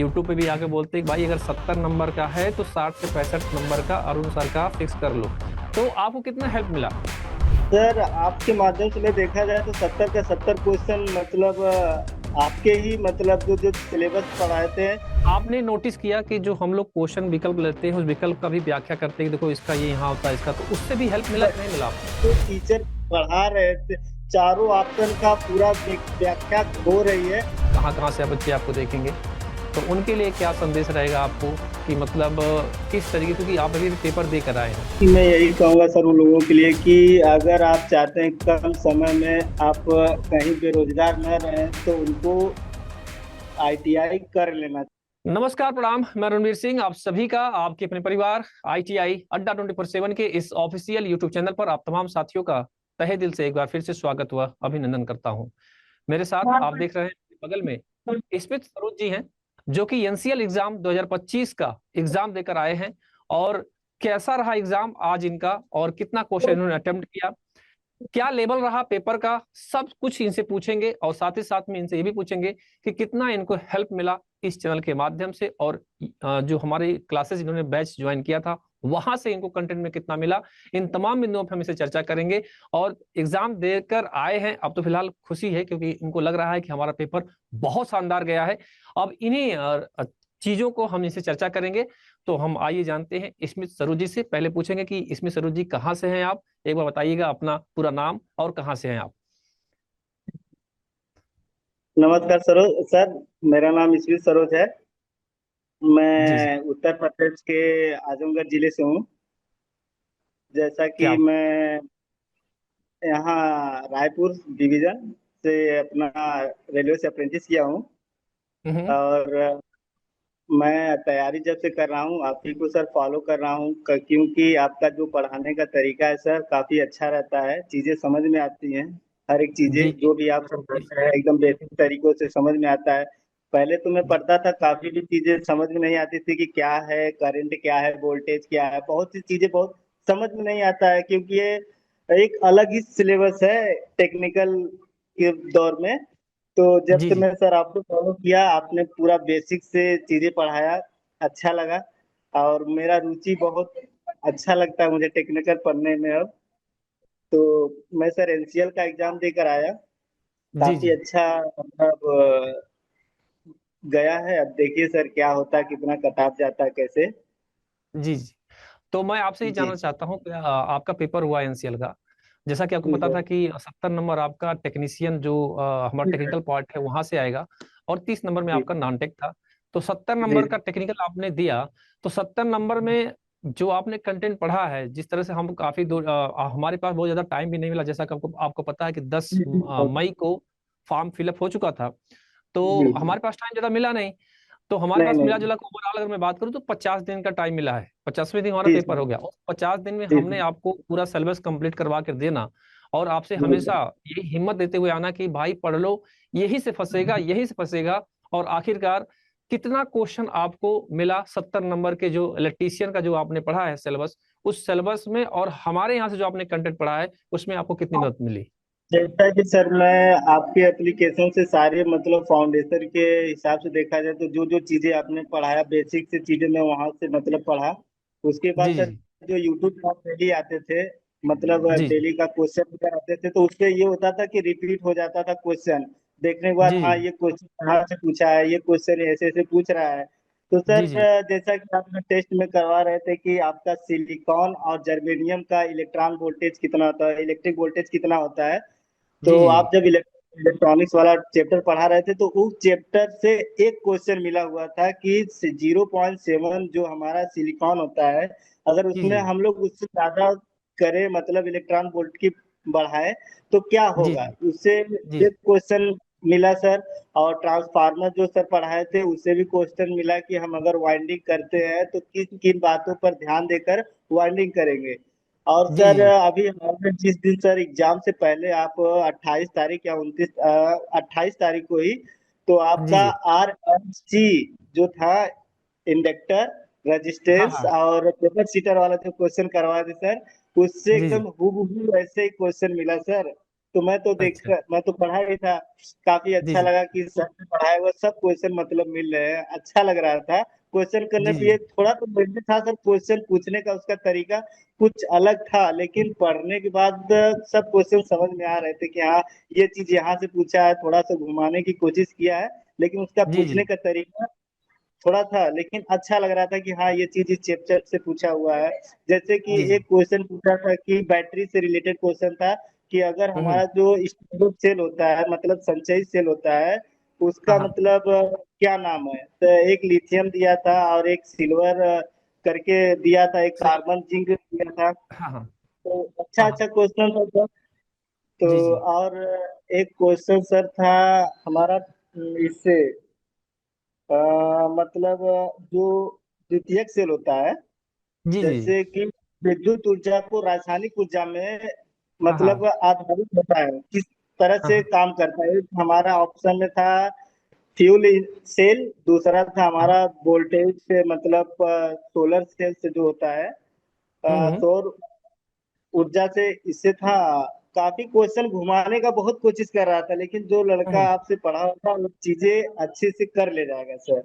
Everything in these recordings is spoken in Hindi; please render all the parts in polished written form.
यूट्यूब पे भी आके बोलते हैं कि भाई अगर 70 नंबर का है तो 60 से 65 नंबर का अरुण सर का फिक्स कर लो। तो आपको कितना हेल्प मिला? सर, आपके माध्यम से मैं देखा जाए तो 70 का 70 क्वेश्चन मतलब आपके ही मतलब जो जो सिलेबस पढ़ाए थे। आपने नोटिस किया कि जो हम लोग क्वेश्चन विकल्प लेते हैं उस विकल्प का भी व्याख्या करते हैं कि देखो इसका ये यहाँ होता है इसका, तो उससे भी हेल्प मिला कि नहीं मिला आपको? जो टीचर पढ़ा रहे थे, चारों ऑप्शन का पूरा व्याख्या हो रही है। कहाँ कहाँ से बच्चे आपको देखेंगे, तो उनके लिए क्या संदेश रहेगा आपको कि मतलब किस तरीके, क्योंकि आप अभी भी पेपर दे कर आए हैं। कि मैं यही कहूंगा सर उन लोगों के लिए कि अगर आप चाहते हैं कम समय में आप कहीं बेरोजगार न रहें तो उनको आईटीआई कर लेना। नमस्कार, प्रणाम। मैं रणवीर सिंह, आप सभी का, आपके अपने परिवार आईटीआई अड्डा 24/7 के इस ऑफिशियल यूट्यूब चैनल पर आप तमाम साथियों का तहे दिल से एक बार फिर से स्वागत व अभिनंदन करता हूं। मेरे साथ आप देख रहे हैं बगल में स्मित सरोज जी हैं, जो कि एनसीएल एग्जाम 2025 का एग्जाम देकर आए हैं। और कैसा रहा एग्जाम आज इनका, और कितना क्वेश्चन इन्होंने अटेम्प्ट किया, क्या लेवल रहा पेपर का, सब कुछ इनसे पूछेंगे। और साथ ही साथ में इनसे ये भी पूछेंगे कि कितना इनको हेल्प मिला इस चैनल के माध्यम से, और जो हमारी क्लासेस इन्होंने बैच ज्वाइन किया था वहां से इनको कंटेंट में कितना मिला। इन तमाम बिंदुओं पर हम इसे चर्चा करेंगे। और एग्जाम देकर आए हैं, अब तो फिलहाल खुशी है क्योंकि इनको लग रहा है कि हमारा पेपर बहुत शानदार गया है। अब इन्हीं चीजों को हम इनसे चर्चा करेंगे। तो हम आइए जानते हैं स्मित सरोज जी से। पहले पूछेंगे कि स्मित सरोज जी कहाँ से हैं आप, एक बार बताइएगा अपना पूरा नाम और कहाँ से हैं आप। नमस्कार सरोज सर, मेरा नाम ईश्वर सरोज है। जी जी। मैं उत्तर प्रदेश के आजमगढ़ जिले से हूँ। जैसा कि क्या? मैं यहाँ रायपुर डिवीजन से अपना रेलवे से अप्रेंटिस किया हूँ। हम्म। और मैं तैयारी जब से कर रहा हूँ आप ही को सर फॉलो कर रहा हूँ, क्योंकि आपका जो पढ़ाने का तरीका है सर काफ़ी अच्छा रहता है, चीज़ें समझ में आती हैं। हर एक चीज़ें जी जो भी आप समझाते हैं एकदम बेसिक तरीकों से समझ में आता है। पहले तो मैं जी पढ़ता था, काफ़ी भी चीज़ें समझ में नहीं आती थी कि क्या है करंट, क्या है वोल्टेज, क्या है बहुत सी चीज़ें बहुत समझ में नहीं आता है, क्योंकि ये एक अलग ही सिलेबस है टेक्निकल के दौर में। तो जब जी से जी। मैं सर आपको फॉलो किया, आपने पूरा बेसिक से चीजें पढ़ाया, अच्छा लगा। और मेरा रुचि बहुत अच्छा लगता है मुझे टेक्निकल पढ़ने में अब। तो मैं सर एनसीएल का एग्जाम देकर आया, जी काफी जी अच्छा मतलब गया है। अब देखिए सर क्या होता है, कितना कट ऑफ जाता है कैसे। जी जी। तो मैं आपसे ये जी जानना चाहता हूँ कि आपका पेपर हुआ एनसीएल का, जैसा कि आपको जी पता था कि 70 नंबर आपका टेक्नीशियन जो हमारा टेक्निकल पार्ट है वहां से आएगा, और 30 नंबर में जी आपका नॉन टेक था। तो 70 जी नंबर का टेक्निकल आपने दिया, तो 70 नंबर में जो आपने कंटेंट पढ़ा है, जिस तरह से हम काफी दूर हमारे पास बहुत ज्यादा टाइम भी नहीं मिला, जैसा कि आपको आपको पता है कि 10 जी जी मई को फॉर्म फिलअप हो चुका था। तो जी जी। हमारे पास टाइम ज्यादा मिला नहीं। तो हमारे नहीं पास मिला नहीं। जुला के ओवरऑल अगर मैं बात करूँ तो 50 दिन का टाइम मिला है, 50वें दिन हमारा जी पेपर सर। हो गया, और 50 दिन में जी हमने सर। आपको पूरा सिलेबस कंप्लीट करवा कर देना। और आपसे जी सर। हमेशा यही हिम्मत देते हुए आना कि भाई पढ़ लो, यही से फंसेगा, यही से फंसेगा। और आखिरकार कितना क्वेश्चन आपको मिला 70 नंबर के, जो इलेक्ट्रीशियन का जो आपने पढ़ा है सिलेबस, उस सिलेबस में और हमारे यहाँ से जो आपने कंटेंट पढ़ा है उसमें आपको कितनी मदद मिली? जैसा कि सर मैं आपके एप्लीकेशन से सारे मतलब फाउंडेशन के हिसाब से देखा जाए तो जो जो चीजें आपने पढ़ाया बेसिक से चीजें मैं वहां से मतलब पढ़ा। उसके बाद जी जी सर जो यूट्यूब पर डेली आते थे, मतलब जी जी डेली का क्वेश्चन वगैरह आते थे, तो उससे ये होता था कि रिपीट हो जाता था क्वेश्चन। देखने के बाद जी हाँ ये क्वेश्चन कहाँ से पूछा है, ये क्वेश्चन ऐसे ऐसे पूछ रहा है। तो जी सर जी जैसा कि आपने टेस्ट में करवा रहे थे कि आपका सिलिकॉन और जर्मेनियम का इलेक्ट्रॉन वोल्टेज कितना होता है, इलेक्ट्रिक वोल्टेज कितना होता है। जी तो जी आप जब इलेक्ट्रॉनिक्स वाला चैप्टर पढ़ा रहे थे तो उस चैप्टर से एक क्वेश्चन मिला हुआ था कि 0.7 जो हमारा सिलिकॉन होता है, अगर जी उसमें जी हम लोग उससे ज्यादा करें मतलब इलेक्ट्रॉन वोल्ट की बढ़ाए तो क्या जी होगा, जी उससे जी एक क्वेश्चन मिला सर। और ट्रांसफार्मर जो सर पढ़ाए थे उससे भी क्वेश्चन मिला कि हम अगर वाइंडिंग करते हैं तो किन किन बातों पर ध्यान देकर वाइंडिंग करेंगे। और जी सर जी अभी हाल में जिस दिन सर एग्जाम से पहले आप 28 तारीख या 28 तारीख को ही तो जी आपका जी। आर एम सी जो था, इंडक्टर, हाँ रेजिस्टेंस हाँ। और पेपर सीटर वाला जो क्वेश्चन करवाए थे सर, उससे जी जी। एकदम हूबहू वैसे ही क्वेश्चन मिला सर। तो अच्छा। मैं तो पढ़ा ही था। काफी जी अच्छा जी लगा कि सर ने पढ़ाया हुआ सब क्वेश्चन मतलब मिल रहे हैं, अच्छा लग रहा था। क्वेश्चन करने जी पे जी। ये थोड़ा तो मुश्किल था सर, क्वेश्चन पूछने का उसका तरीका कुछ अलग था, लेकिन पढ़ने के बाद सब क्वेश्चन समझ में आ रहे थे कि हाँ ये चीज यहाँ से पूछा है, थोड़ा सा घुमाने की कोशिश किया है, लेकिन उसका जी जी पूछने का तरीका थोड़ा था, लेकिन अच्छा लग रहा था कि हाँ ये चीज इस चैप्टर से पूछा हुआ है। जैसे कि जी जी। एक क्वेश्चन पूछा था कि बैटरी से रिलेटेड क्वेश्चन था कि अगर हम्म। हमारा जो स्टोरेज सेल होता है, मतलब संचयी सेल होता है, हाँ उसका हाँ मतलब क्या नाम है, तो एक लिथियम दिया था और एक सिल्वर करके दिया था, एक सही। कार्बन जिंक दिया था। हाँ हाँ तो अच्छा हाँ हाँ। अच्छा क्वेश्चन था सर। तो जी जी और एक क्वेश्चन सर था हमारा इससे मतलब जो द्वितीयक सेल होता है, जी जी जी। जैसे कि विद्युत ऊर्जा को रासायनिक ऊर्जा में हाँ हाँ मतलब आधारित होता है, किस तरह हाँ से हाँ काम करता है। हमारा ऑप्शन में था फ्यूल सेल, दूसरा था हाँ। हमारा वोल्टेज से मतलब सोलर सेल से जो होता है हम्म। सौर ऊर्जा से, इससे था। काफी क्वेश्चन घुमाने का बहुत कोशिश कर रहा था, लेकिन जो लड़का हम्म। आपसे पढ़ा होगा वो चीजें अच्छे से कर ले जाएगा सर।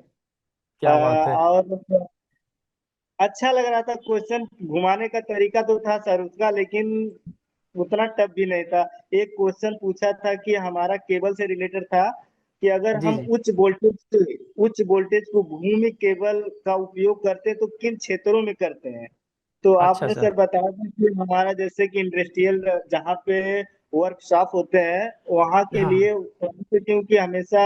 क्या बात है। और अच्छा लग रहा था, क्वेश्चन घुमाने का तरीका तो था सर उसका, लेकिन उतना टफ भी नहीं था। एक क्वेश्चन पूछा था कि हमारा केबल से रिलेटेड था कि अगर जी हम जी। उच्च वोल्टेज को भूमि केबल का उपयोग करते हैं तो किन क्षेत्रों में करते हैं। तो अच्छा आपने अच्छा। सर बताया था कि हमारा जैसे कि इंडस्ट्रियल जहाँ पे वर्कशॉप होते हैं वहाँ के हाँ लिए, वहाँ पे क्योंकि हमेशा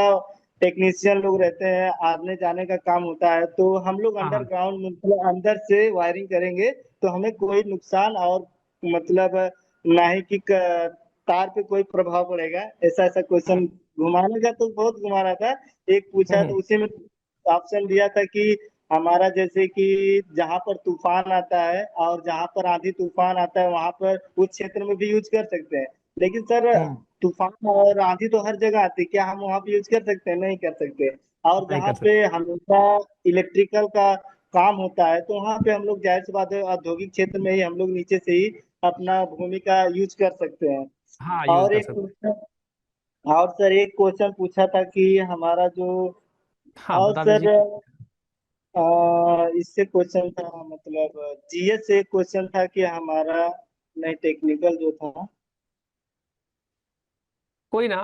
टेक्नीशियन लोग रहते हैं, आने जाने का काम होता है, तो हम लोग हाँ हाँ अंडरग्राउंड मतलब अंदर से वायरिंग करेंगे, तो हमें कोई नुकसान और मतलब ना ही कि तार पे कोई प्रभाव पड़ेगा। ऐसा ऐसा हम्म क्वेश्चन घुमाने का तो बहुत घुमा रहा था। एक पूछा हम्म तो उसी में ऑप्शन दिया था कि हमारा जैसे कि जहाँ पर तूफान आता है और जहाँ पर आंधी तूफान आता है वहां पर उस क्षेत्र में भी यूज कर सकते हैं, लेकिन सर हम्म। तूफान और आंधी तो हर जगह आती है, क्या हम वहां पे यूज कर सकते हैं? नहीं कर सकते। और नहीं जहाँ कर पे सकते। हमेशा इलेक्ट्रिकल का काम होता है तो वहां पे हम लोग जाहिर सी बात है औद्योगिक क्षेत्र में ही हम लोग नीचे से ही अपना भूमि का यूज कर सकते हैं। हाँ यूज और कर एक सकते। क्वेश्चन और सर एक क्वेश्चन पूछा था कि हमारा जो हाँ और बता सर दीजिए। इससे क्वेश्चन था मतलब जीएस से क्वेश्चन था कि हमारा, नहीं टेक्निकल जो था। कोई ना।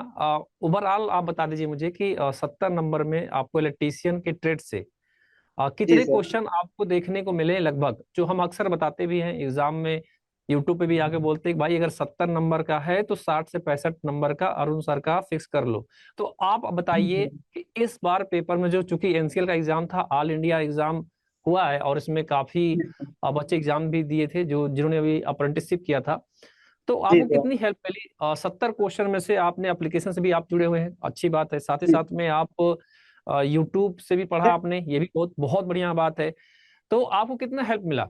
ओवरऑल आप बता दीजिए मुझे कि 70 नंबर में आपको इलेक्ट्रीशियन के ट्रेड से जी कितने सर। क्वेश्चन आपको देखने को मिले लगभग, जो हम अक्सर बताते भी हैं एग्जाम में, यूट्यूब पे भी आके बोलते हैं कि भाई अगर 70 नंबर का है तो 60 से 65 नंबर का अरुण सर का फिक्स कर लो। तो आप बताइए कि इस बार पेपर में, जो चूंकि एनसीएल का एग्जाम था, ऑल इंडिया एग्जाम हुआ है और इसमें काफी बच्चे एग्जाम भी दिए थे जो जिन्होंने अभी अप्रेंटिसशिप किया था, तो जी आपको सर। कितनी हेल्प मिली? 70 क्वेश्चन में से आपने एप्लीकेशन से भी आप जुड़े हुए हैं, अच्छी बात है, साथ ही जी साथ में आप यूट्यूब से भी पढ़ा सर। आपने, ये भी बहुत बहुत बढ़िया बात है। तो आपको कितना हेल्प मिला?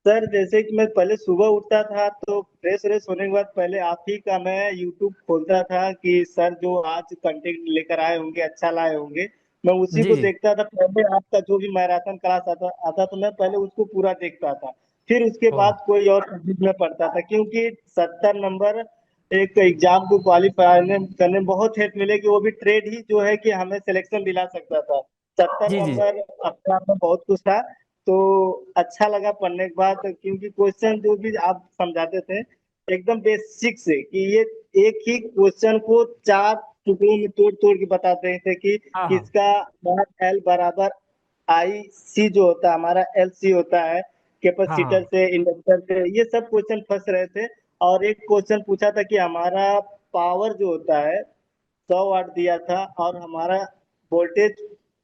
सर जैसे कि मैं पहले सुबह उठता था तो फ्रेश व्रेश होने के बाद पहले आप ही का मैं यूट्यूब खोलता था कि सर जो आज कंटेंट लेकर आए होंगे अच्छा लाए होंगे, मैं उसी जी को जी। देखता था। पहले आपका जो भी मैराथन क्लास आता आता तो मैं पहले उसको पूरा देखता था, फिर उसके ओह। बाद कोई और सब्जेक्ट में पढ़ता था, क्योंकि 70 नंबर एक एग्जाम को क्वालिफाई करने में बहुत हेल्प मिलेगी, वो भी ट्रेड ही जो है कि हमें सिलेक्शन दिला सकता था। सत्तर जी जी नंबर अपने आप में बहुत कुछ था। तो अच्छा लगा पढ़ने के बाद, क्योंकि क्वेश्चन जो भी आप समझाते थे एकदम बेसिक से कि ये एक ही क्वेश्चन को चार टुकड़ों में तोड़ तोड़ के बताते थे कि हाँ हाँ किसका एल बराबर आई सी जो होता है हमारा एल सी होता है, हाँ कैपेसिटर हाँ। से इंडक्टर से, ये सब क्वेश्चन फंस रहे थे। और एक क्वेश्चन पूछा था कि हमारा पावर जो होता है 100 वाट दिया था और हमारा वोल्टेज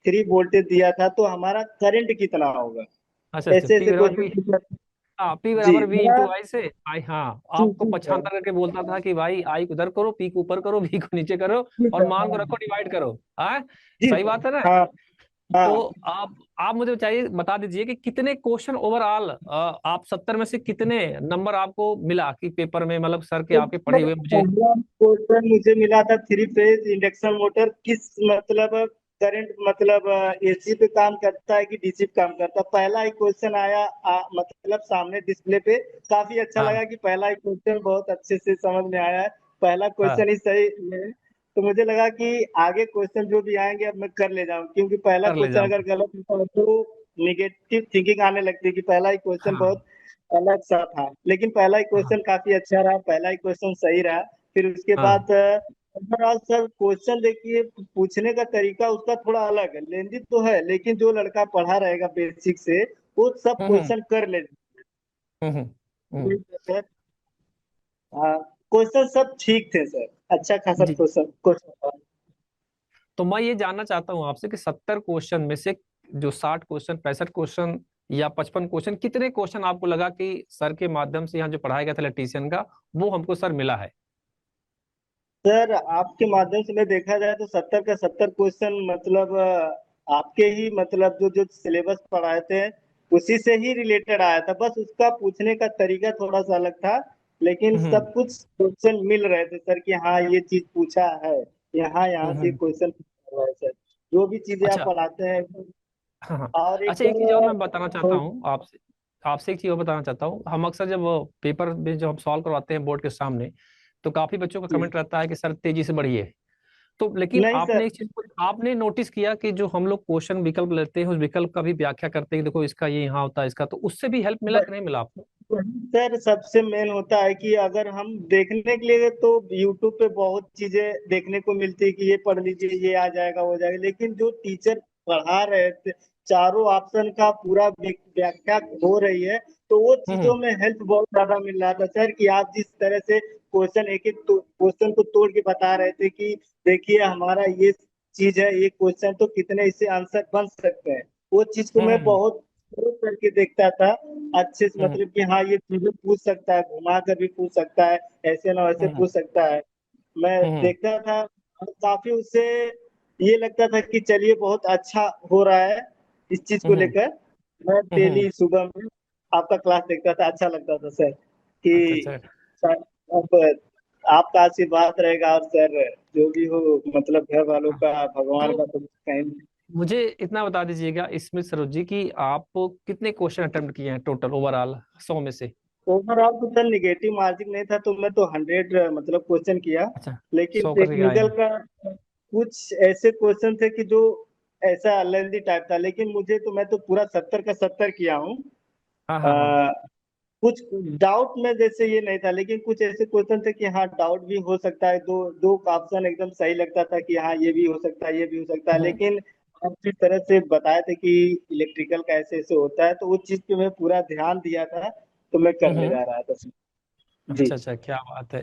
3 वोल्टेज दिया था, तो हमारा करंट कितना होगा। अच्छा अच्छा, ऐसे पी ऐसे बराबर क्वेश्चन वी। पूछा। हाँ, पी जी बराबर वी मेरा इंटू आई से आई, हाँ जी आपको जी सर। पछाड़ करके बोलता था कि भाई आई को उधर करो, पी को ऊपर करो, वी को नीचे करो, जी और सर। मान को हाँ रखो, डिवाइड करो। हाँ, जी सही सर। बात है ना? हाँ तो हाँ। आप मुझे चाहिए बता दीजिए कि कितने क्वेश्चन ओवरऑल, आप 70 में से कितने नंबर आपको मिला कि पेपर में, मतलब सर के तो आपके पढ़े सर हुए मुझे। पहला क्वेश्चन मुझे मिला था थ्री फेज इंडक्शन मोटर किस मतलब करंट मतलब एसी पे काम करता है कि डीसी पे काम करता है। पहला ही क्वेश्चन आया मतलब सामने डिस्प्ले पे, काफी अच्छा हाँ लगा कि पहला ही क्वेश्चन बहुत अच्छे से समझ में आया है, पहला हाँ, क्वेश्चन ही सही है। तो मुझे लगा कि आगे क्वेश्चन जो भी आएंगे अब मैं कर ले जाऊं, क्योंकि पहला कर ले क्वेश्चन अगर जाऊंगा। गलत होता है तो निगेटिव थिंकिंग आने लगती है कि पहला ही क्वेश्चन हाँ। बहुत अलग सा था। लेकिन पहला ही हाँ क्वेश्चन काफी अच्छा रहा, पहला ही क्वेश्चन सही रहा। फिर उसके हाँ। बाद ओवरऑल सर क्वेश्चन देखिए, पूछने का तरीका उसका थोड़ा अलग है, लेंदी तो है, लेकिन जो लड़का पढ़ा रहेगा बेसिक से वो सब हम्म क्वेश्चन कर ले। हम्म हम्म हम्म, सर हाँ, क्वेश्चन सब ठीक थे सर, अच्छा खासा जी। क्वेश्चन क्वेश्चन था। तो मैं ये जानना चाहता हूँ आपसे कि 70 क्वेश्चन में से जो 60 क्वेश्चन, 65 क्वेश्चन या 55 क्वेश्चन, कितने क्वेश्चन आपको लगा कि सर के माध्यम से यहाँ जो पढ़ाया गया था इलेक्ट्रीशियन का, वो हमको सर मिला है? सर आपके माध्यम से मैं देखा जाए तो 70 का 70 क्वेश्चन मतलब आपके ही मतलब जो जो सिलेबस पढ़ाए थे उसी से ही रिलेटेड आया था, बस उसका पूछने का तरीका थोड़ा सा अलग था। लेकिन हम्म सब कुछ क्वेश्चन मिल रहे थे सर कि हाँ ये चीज पूछा है, यहाँ यहाँ से हम्म। क्वेश्चन पूछा हुआ है सर, जो भी चीजें आप अच्छा। पढ़ाते हैं। हाँ हाँ। और एक अच्छा, एक चीज और मैं बताना चाहता हूँ आपसे। आपसे एक चीज और बताना चाहता हूँ, हम अक्सर जब पेपर में जब हम सॉल्व करवाते हैं बोर्ड के सामने, तो काफी बच्चों का जी कमेंट रहता है कि सर तेजी से बढ़िए। तो लेकिन नहीं सर, आपने एक चीज को आपने नोटिस किया कि जो हम लोग क्वेश्चन विकल्प लेते हैं उस विकल्प का भी व्याख्या करते हैं कि देखो इसका ये यहाँ होता है इसका, तो उससे भी हेल्प मिला कि नहीं मिला आपको? सर सबसे मेन होता है कि अगर हम देखने के लिए तो यूट्यूब पे बहुत चीजें देखने को मिलती है कि ये पढ़ लीजिए ये आ जाएगा हो जाएगा, लेकिन जो टीचर पढ़ा रहे थे चारों ऑप्शन का पूरा व्याख्या हो रही है, तो वो हम्म चीजों में हेल्प बहुत ज्यादा मिल रहा था सर, कि आप जिस तरह से क्वेश्चन एक एक क्वेश्चन को तोड़ के बता रहे थे कि देखिए हमारा ये चीज है, ये क्वेश्चन तो कितने इससे आंसर बन सकते हैं, वो चीज को मैं हम्म बहुत सोच करके देखता था अच्छे से, हम्म मतलब कि हाँ ये चीजें पूछ सकता है, घुमा कर भी पूछ सकता है, ऐसे ना वैसे हम्म पूछ सकता है। मैं हम्म देखता था और काफी उससे ये लगता था कि चलिए बहुत अच्छा हो रहा है इस चीज को हम्म लेकर। मैं हम्म। डेली सुबह में आपका क्लास देखता था, अच्छा लगता था सर अच्छा कि अच्छा। सर अब आपका आशीर्वाद रहेगा, और सर जो भी हो मतलब घर वालों हाँ, का भगवान का तो तो कहीं। मुझे इतना बता दीजिएगा स्मिथ सरोज जी कि आप कितने क्वेश्चन अटेम्प्ट किए हैं टोटल ओवरऑल 100 में से? ओवरऑल तो सर निगेटिव मार्किंग नहीं था तो मैं तो 100 मतलब क्वेश्चन किया। अच्छा, लेकिन 100 करके आए टेक्निकल हैं। का कुछ ऐसे क्वेश्चन थे कि जो ऐसा लेंदी टाइप था, लेकिन मुझे तो मैं तो पूरा 70 का 70 किया हूँ। हाँ हाँ हाँ। अ, कुछ डाउट में जैसे ये नहीं था, लेकिन कुछ ऐसे क्वेश्चन थे कि हाँ डाउट भी हो सकता है, दो दो ऑप्शन एकदम सही लगता था कि हाँ ये भी हो सकता है ये भी हो सकता है, हम्म लेकिन आप जिस तरह से बताए थे कि इलेक्ट्रिकल का ऐसे ऐसे होता है तो उस चीज पे मैं पूरा ध्यान दिया था, तो मैं कर ले हम्म। जा रहा था। जी अच्छा अच्छा, क्या बात है।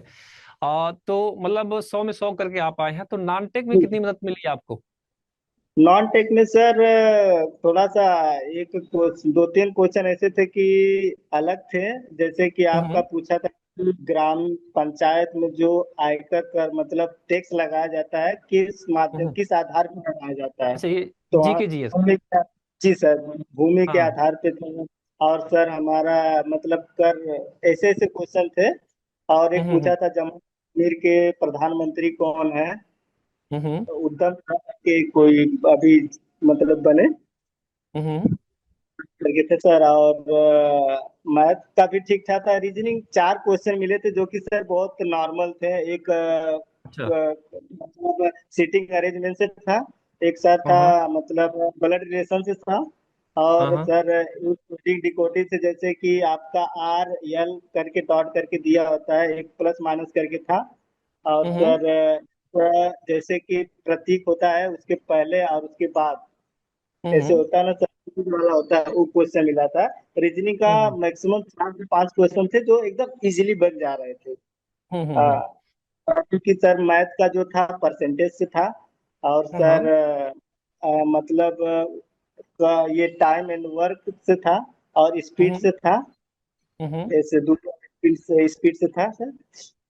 तो मतलब 100 में 100 करके आप आए हैं, तो नॉन टेक में कितनी मदद मिली आपको? नॉन टेक में सर थोड़ा सा एक दो तीन क्वेश्चन ऐसे थे कि अलग थे, जैसे कि आपका हम्म पूछा था कि ग्राम पंचायत में जो आयकर कर मतलब टैक्स लगाया जाता है किस माध्यम हम्म। किस आधार पर लगाया जाता है। अच्छा, ये तो जी हाँ, के जी एस। जी सर भूमि के हाँ। आधार पे थे। और सर हमारा मतलब कर ऐसे ऐसे क्वेश्चन थे। और एक हम्म पूछा था जम्मू कश्मीर के प्रधानमंत्री कौन है, हम्म उद्धव के कोई अभी मतलब बने हम्म। लगे थे सर। और मैथ का भी ठीक ठाक था, रीजनिंग 4 क्वेश्चन मिले थे जो कि सर बहुत नॉर्मल थे। एक अच्छा। मतलब सीटिंग अरेंजमेंट से था, एक सर हाँ था हाँ मतलब ब्लड रिलेशन से था, हाँ और हाँ। सर कोडिंग डिकोडिंग से जैसे कि आपका आर एल करके डॉट करके दिया होता है, एक प्लस माइनस करके था। और हम्म सर जैसे कि प्रतीक होता है उसके पहले और उसके बाद ऐसे हम्म होता है ना सर वाला होता है, वो क्वेश्चन मिला था। रीजनिंग का हम्म मैक्सिमम 4 से 5 क्वेश्चन थे जो एकदम इजीली बन जा रहे थे। हम्म। क्योंकि सर मैथ का जो था परसेंटेज से था, और हाँ। सर मतलब ये टाइम एंड वर्क से था, और स्पीड हम्म से था। हम्म ऐसे दूसरा स्पीड से था सर।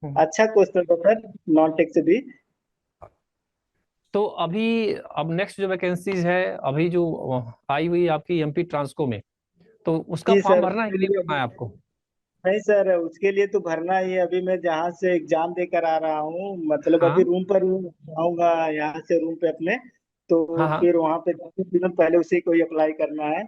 हम्म। अच्छा क्वेश्चन था सर, नॉन टेक से भी। तो अभी अब नेक्स्ट जो वैकेंसीज है, अभी जो आई हुई आपकी एमपी ट्रांसको में, तो उसका जी फॉर्म सर भरना है उसके कि नहीं लिए भरना है आपको? नहीं सर, उसके लिए तो भरना ही है। अभी मैं जहाँ से एग्जाम देकर आ रहा हूँ मतलब अभी हाँ। रूम पर हूँ, आऊंगा यहाँ से रूम पे अपने, तो हाँ हाँ फिर वहाँ पे काफी दिनों पहले उसी को ही अप्लाई करना है,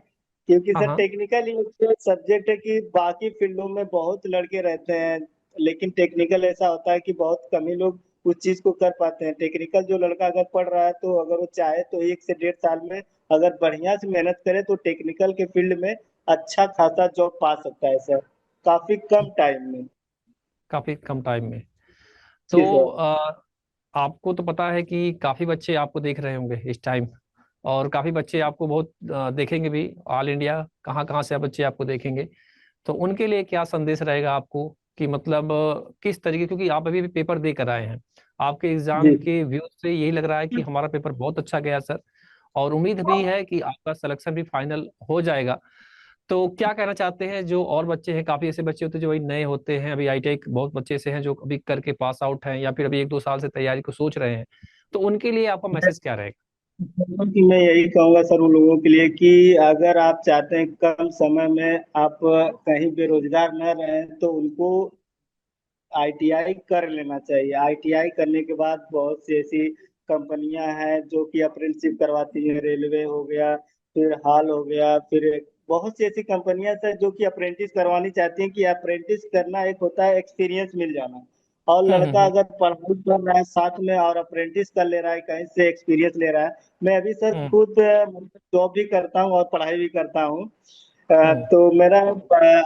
क्योंकि हाँ सर हाँ। टेक्निकल ही एक सब्जेक्ट है कि बाकी फील्डों में बहुत लड़के रहते हैं, लेकिन टेक्निकल ऐसा होता है कि बहुत कम ही लोग उस चीज को कर पाते हैं। टेक्निकल जो लड़का अगर पढ़ रहा है तो अगर वो चाहे तो 1 से 1.5 साल में अगर बढ़िया से मेहनत करे तो टेक्निकल के फील्ड में अच्छा खासा जॉब पा सकता है सर, काफी कम टाइम में। काफी कम टाइम में। जी तो सर। आपको तो पता है कि काफी बच्चे आपको देख रहे होंगे इस टाइम, और काफी बच्चे आपको बहुत देखेंगे भी, ऑल इंडिया कहाँ कहाँ से बच्चे आपको देखेंगे। तो उनके लिए क्या संदेश रहेगा आपको कि मतलब किस तरीके, क्योंकि आप अभी भी पेपर दे कर आए हैं, आपके एग्जाम जी के व्यू से यही लग रहा है कि हमारा पेपर बहुत अच्छा गया सर, और उम्मीद भी है कि आपका सिलेक्शन भी फाइनल हो जाएगा। तो क्या कहना चाहते हैं, जो और बच्चे हैं, काफी ऐसे बच्चे होते हैं जो अभी नए होते हैं, अभी आईटीआई बहुत बच्चे ऐसे हैं जो अभी करके पास आउट हैं या फिर अभी 1-2 साल से तैयारी को सोच रहे हैं, तो उनके लिए आपका मैसेज क्या रहेगा? कि मैं यही कहूंगा सर उन लोगों के लिए कि अगर आप चाहते हैं कम समय में आप कहीं बेरोजगार न रहें तो उनको आईटीआई कर लेना चाहिए। आईटीआई करने के बाद बहुत सी ऐसी कंपनियां हैं जो कि अप्रेंटिसशिप करवाती हैं, रेलवे हो गया, फिर हाल हो गया, फिर बहुत सी ऐसी कंपनियां हैं जो कि अप्रेंटिस करवानी चाहती हैं कि अप्रेंटिस करना एक होता है एक्सपीरियंस मिल जाना, और लड़का हम्म अगर पढ़ाई कर रहा है साथ में और अप्रेंटिस कर ले रहा है, कहीं से एक्सपीरियंस ले रहा है। मैं अभी सर हम्म खुद जॉब भी करता हूँ और पढ़ाई भी करता हूँ। हम्म तो मेरा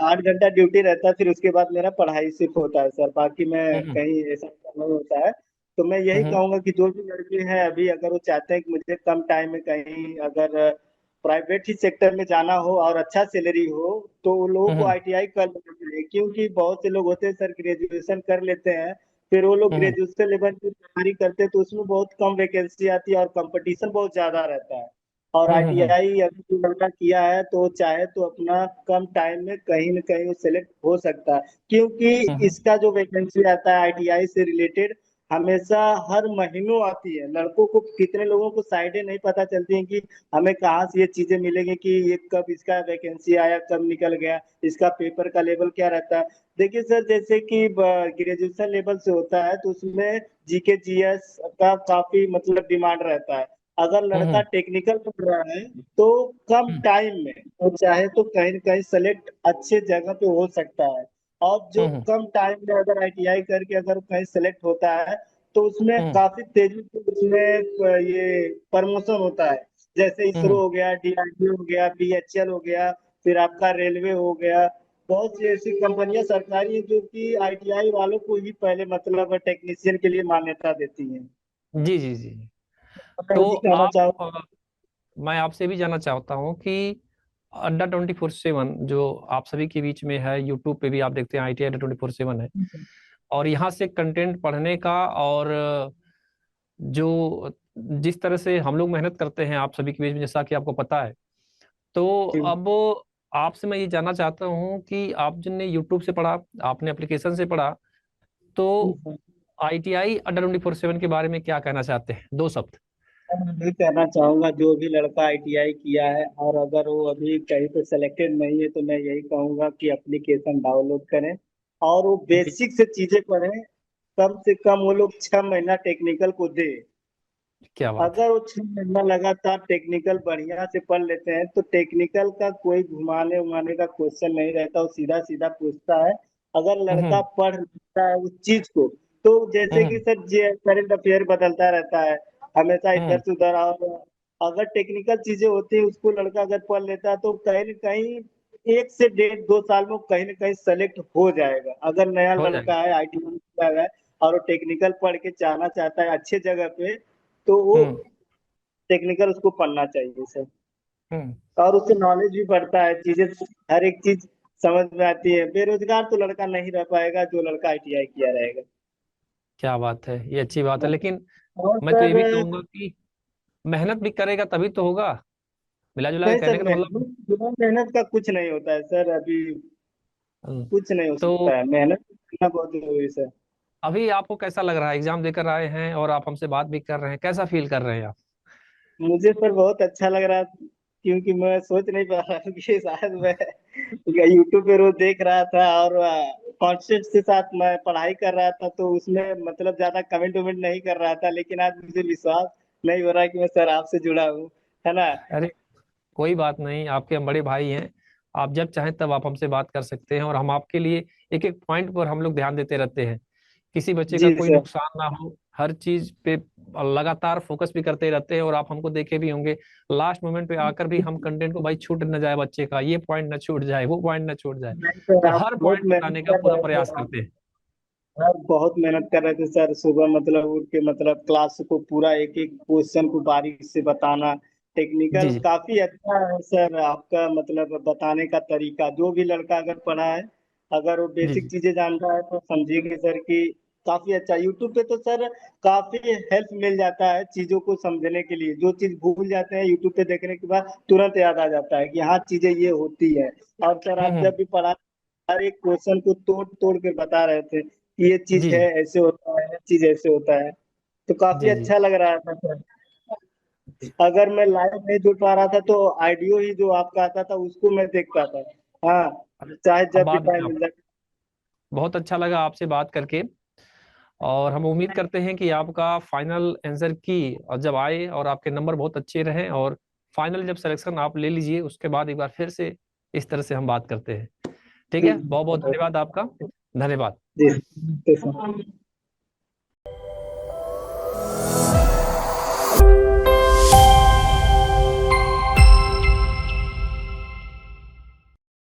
8 घंटा ड्यूटी रहता है, फिर उसके बाद मेरा पढ़ाई सिर्फ होता है सर, बाकी मैं हम्म कहीं ऐसा नहीं होता है। तो मैं यही हम्म कहूंगा कि जो भी लड़के हैं अभी अगर वो चाहते हैं कि मुझे कम टाइम में कहीं अगर प्राइवेट ही सेक्टर में जाना हो और अच्छा सैलरी हो, तो वो लोगों को हम्म आईटीआई कर लेना चाहिए। क्योंकि बहुत से लोग होते हैं सर ग्रेजुएशन कर लेते हैं, फिर वो लोग हम्म ग्रेजुएशन लेवल की तैयारी करते हैं तो उसमें बहुत कम वैकेंसी आती है और कंपटीशन बहुत ज्यादा रहता है। और हम्म आईटीआई अभी जो लड़का किया है तो चाहे तो अपना कम टाइम में कहीं न कहीं वो सिलेक्ट हो सकता है, क्योंकि हम्म इसका जो वैकेंसी आता है आईटीआई से रिलेटेड हमेशा हर महीनों आती है। लड़कों को कितने लोगों को साइडें नहीं पता चलती हैं कि हमें कहाँ से ये चीजें मिलेंगी, कि ये कब इसका वैकेंसी आया, कब निकल गया, इसका पेपर का लेवल क्या रहता है। देखिए सर जैसे कि ग्रेजुएशन लेवल से होता है तो उसमें जीके जीएस का काफी मतलब डिमांड रहता है। अगर लड़का हम्म टेक्निकल पढ़ रहा है तो कम टाइम में वो चाहे तो कहीं न कहीं सेलेक्ट अच्छे जगह पे हो सकता है। और जो हम्म कम टाइम में अगर आईटीआई करके अगर कहीं सेलेक्ट होता है तो उसमें हम्म काफी तेजी से उसमें ये प्रमोशन होता है। जैसे इसरो हम्म हो गया, डीआरडीओ हो गया, बीएचईएल हो गया, फिर आपका रेलवे हो गया। बहुत सी ऐसी कंपनियां सरकारी हैं जो कि आईटीआई वालों को ही पहले मतलब टेक्नीशियन के लिए मान्यता देती हैं। जी जी जी। मैं तो यही कहना आप चाहूँ। मैं आपसे भी जानना चाहता हूँ कि अड्डा 24/7 जो आप सभी के बीच में है, यूट्यूब पे भी आप देखते हैं, ITI Adda 24/7 है, और यहाँ से कंटेंट पढ़ने का, और जो जिस तरह से हम लोग मेहनत करते हैं आप सभी के बीच में, जैसा कि आपको पता है, तो अब आपसे मैं ये जानना चाहता हूँ कि आप जिनने यूट्यूब से पढ़ा, आपने एप्लीकेशन से पढ़ा, तो ITI Adda 24/7 के बारे में क्या कहना चाहते हैं, 2 शब्द? मैं यही कहना चाहूंगा जो भी लड़का आईटीआई किया है और अगर वो अभी कहीं पे सिलेक्टेड नहीं है तो मैं यही कहूंगा कि एप्लीकेशन डाउनलोड करें और वो जी, बेसिक से चीजें पढ़ें। कम से कम वो लोग 6 महीना टेक्निकल को दे। क्या बात है। अगर वो 6 महीना लगातार टेक्निकल बढ़िया से पढ़ लेते हैं तो टेक्निकल का कोई घुमाने उमाने का क्वेश्चन नहीं रहता, वो सीधा सीधा पूछता है। अगर लड़का हम्म पढ़ लेता है उस चीज को, तो जैसे कि हम्म सर करंट अफेयर बदलता रहता है हमेशा इधर हम्म से उधर, और अगर टेक्निकल चीजें होती है उसको लड़का अगर पढ़ लेता है तो कहीं न कहीं 1 से 1.5 2 साल में कहीं न कहीं सेलेक्ट हो जाएगा। अगर नया हो जाएगा। लड़का है आईटी में किया है और वो टेक्निकल पढ़ के जाना चाहता है अच्छे जगह पे, तो वो हम्म टेक्निकल उसको पढ़ना चाहिए सर। हम्म और उससे नॉलेज भी बढ़ता है, चीजें हर एक चीज समझ में आती है। बेरोजगार तो लड़का नहीं रह पाएगा जो लड़का आईटीआई किया रहेगा। क्या बात है, ये अच्छी बात है, लेकिन और मैं तो ये सर भी कहूंगा कि मेहनत भी करेगा तभी तो होगा, मिला जुला के नहीं कहने सर, का तो मतलब। मेहनत बिना मेहनत का कुछ नहीं होता है सर। अभी हम्म, कुछ नहीं हो तो सकता है, मेहनत करना बहुत जरूरी है सर। अभी आपको कैसा लग रहा है, एग्जाम देकर आए हैं और आप हमसे बात भी कर रहे हैं, कैसा फील कर रहे हैं आप? मुझे सर बहुत अच्छा लग रहा, क्योंकि मैं सोच नहीं पा रहा हूँ कि शायद मैं यूट्यूब पे रोज देख रहा था और कॉन्सेप्ट के साथ मैं पढ़ाई कर रहा था तो उसमें मतलब ज्यादा कमेंट वमेंट नहीं कर रहा था, लेकिन आज मुझे विश्वास नहीं हो रहा है कि मैं सर आपसे जुड़ा हूँ, है ना। अरे कोई बात नहीं, आपके हम बड़े भाई हैं। आप जब चाहें तब आप हमसे बात कर सकते हैं, और हम आपके लिए एक एक पॉइंट पर हम लोग ध्यान देते रहते हैं। किसी बच्चे का जी कोई सर। नुकसान ना हो, हर चीज पे लगातार फोकस भी करते रहते हैं। और आप हमको देखे भी होंगे, लास्ट मोमेंट पे आकर भी हम कंटेंट को, भाई छूट न जाए बच्चे का, ये पॉइंट न छूट जाए, वो पॉइंट न छूट जाए, नहीं सर, तो आप हर बहुत पॉइंट मेहनत बताने का कर पूरा रहे प्रयास थे। करते हैं। सर बहुत मेहनत कर रहे थे सर, सुबह मतलब उठ के मतलब क्लास को पूरा एक एक क्वेश्चन को बारीक से बताना। जी टेक्निकल जी। काफी अच्छा है सर आपका, मतलब बताने का तरीका। जो भी लड़का अगर पढ़ा है, अगर वो जी बेसिक जी। चीजें जानता है तो समझिएगा सर कि काफी अच्छा। यूट्यूब पे तो सर काफी हेल्प मिल जाता है चीजों को समझने के लिए। जो चीज भूल जाते हैं यूट्यूब पे देखने के बाद तुरंत याद आ जाता है कि हाँ चीजें ये होती है। और सर आप हम्म। जब भी पढ़ा, हर एक क्वेश्चन को तोड़ तोड़ के बता रहे थे कि ये चीज जी है जी। ऐसे होता है, ये चीज ऐसे होता है। तो काफी जी जी। अच्छा लग रहा था सर। अगर मैं लाइव नहीं जुड़ पा रहा था तो ऑडियो ही जो आपका आता था उसको मैं देखता था। हाँ, अरे, चाहे अब जब भी बात टाइम मिल जाए। बहुत अच्छा लगा आपसे बात करके। और हम उम्मीद करते हैं कि आपका फाइनल आंसर की और जब आए और आपके नंबर बहुत अच्छे रहें, और फाइनल जब सिलेक्शन आप ले लीजिए, उसके बाद एक बार फिर से इस तरह से हम बात करते हैं। ठीक जी है, बहुत बहुत धन्यवाद आपका। धन्यवाद। जी।